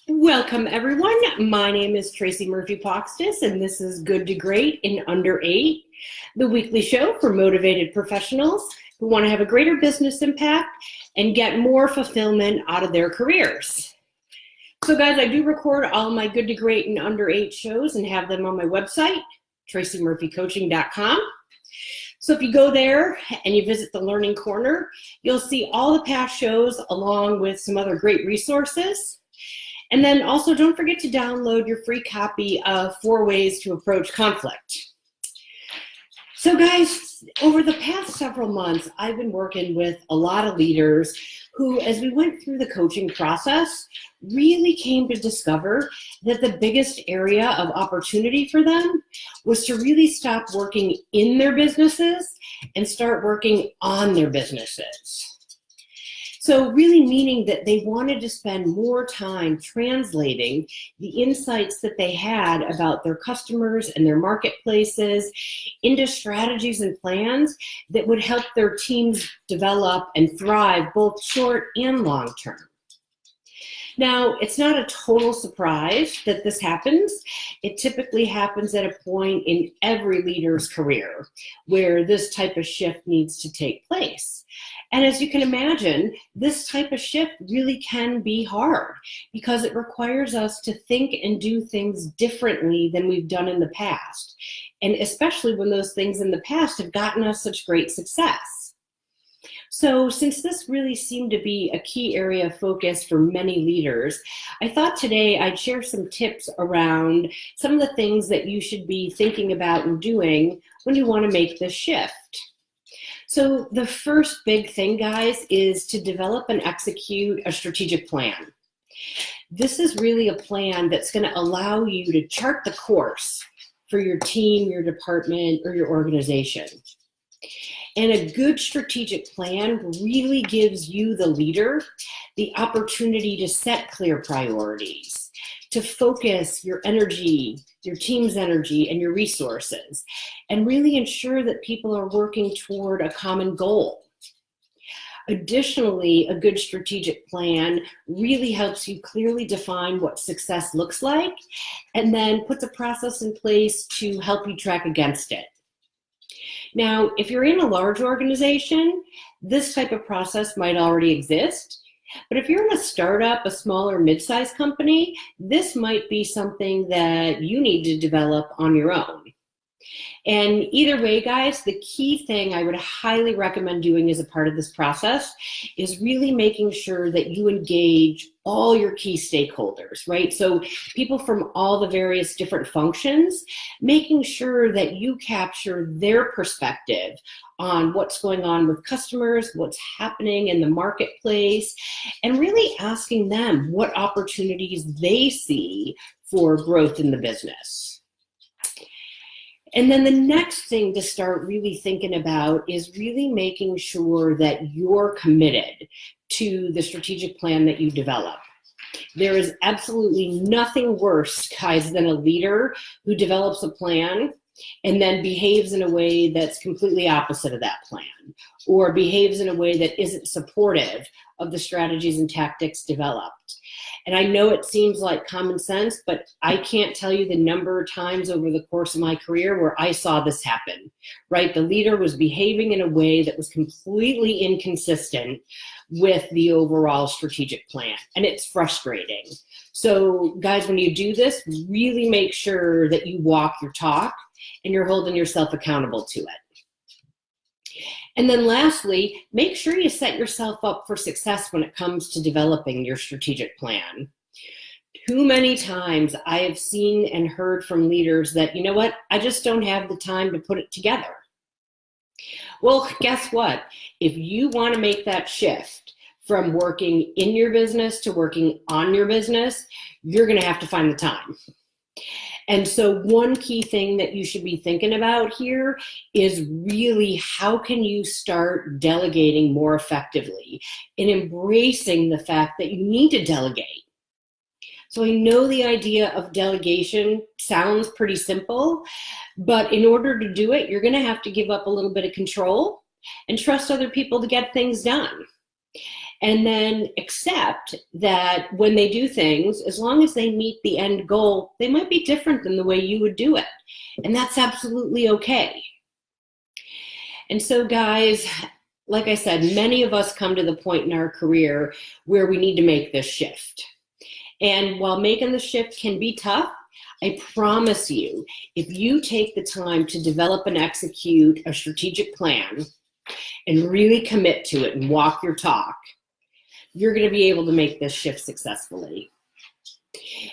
Welcome everyone. My name is Tracy Murphy-Poxtis and this is Good to Great in Under 8, the weekly show for motivated professionals who want to have a greater business impact and get more fulfillment out of their careers. So guys, I do record all my Good to Great in Under 8 shows and have them on my website, tracymurphycoaching.com. So if you go there and you visit the Learning Corner, you'll see all the past shows along with some other great resources. And then also don't forget to download your free copy of 4 Ways to Approach Conflict. So guys, over the past several months, I've been working with a lot of leaders who, as we went through the coaching process, really came to discover that the biggest area of opportunity for them was to really stop working in their businesses and start working on their businesses. So really meaning that they wanted to spend more time translating the insights that they had about their customers and their marketplaces into strategies and plans that would help their teams develop and thrive both short and long term. Now, it's not a total surprise that this happens. It typically happens at a point in every leader's career where this type of shift needs to take place. And as you can imagine, this type of shift really can be hard because it requires us to think and do things differently than we've done in the past. And especially when those things in the past have gotten us such great success. So since this really seemed to be a key area of focus for many leaders, I thought today I'd share some tips around some of the things that you should be thinking about and doing when you want to make this shift. So the first big thing, guys, is to develop and execute a strategic plan. This is really a plan that's going to allow you to chart the course for your team, your department, or your organization. And a good strategic plan really gives you, the leader, the opportunity to set clear priorities, to focus your energy, your team's energy, and your resources, and really ensure that people are working toward a common goal. Additionally, a good strategic plan really helps you clearly define what success looks like, and then puts a process in place to help you track against it. Now, if you're in a large organization, this type of process might already exist. But if you're in a startup, a small or mid-sized company, this might be something that you need to develop on your own. And either way, guys, the key thing I would highly recommend doing as a part of this process is really making sure that you engage all your key stakeholders, right? So people from all the various different functions, making sure that you capture their perspective on what's going on with customers, what's happening in the marketplace, and really asking them what opportunities they see for growth in the business. And then the next thing to start really thinking about is really making sure that you're committed to the strategic plan that you develop. There is absolutely nothing worse, guys, than a leader who develops a plan and then behaves in a way that's completely opposite of that plan, or behaves in a way that isn't supportive of the strategies and tactics developed. And I know it seems like common sense, but I can't tell you the number of times over the course of my career where I saw this happen, right? The leader was behaving in a way that was completely inconsistent with the overall strategic plan, and it's frustrating. So guys, when you do this, really make sure that you walk your talk and you're holding yourself accountable to it. And then lastly, make sure you set yourself up for success when it comes to developing your strategic plan. Too many times I have seen and heard from leaders that, you know what, I just don't have the time to put it together. Well, guess what? If you want to make that shift from working in your business to working on your business, you're going to have to find the time. And so one key thing that you should be thinking about here is really how can you start delegating more effectively and embracing the fact that you need to delegate. So I know the idea of delegation sounds pretty simple, but in order to do it, you're going to have to give up a little bit of control and trust other people to get things done. And then accept that when they do things, as long as they meet the end goal, they might be different than the way you would do it. And that's absolutely okay. And so guys, like I said, many of us come to the point in our career where we need to make this shift. And while making the shift can be tough, I promise you, if you take the time to develop and execute a strategic plan and really commit to it and walk your talk, you're going to be able to make this shift successfully.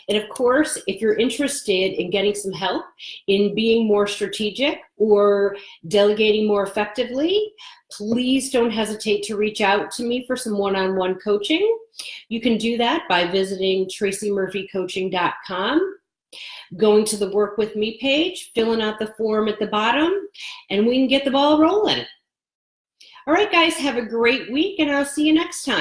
And of course, if you're interested in getting some help in being more strategic or delegating more effectively, please don't hesitate to reach out to me for some one-on-one coaching. You can do that by visiting tracymurphycoaching.com, going to the Work With Me page, filling out the form at the bottom, and we can get the ball rolling. All right, guys, have a great week, and I'll see you next time.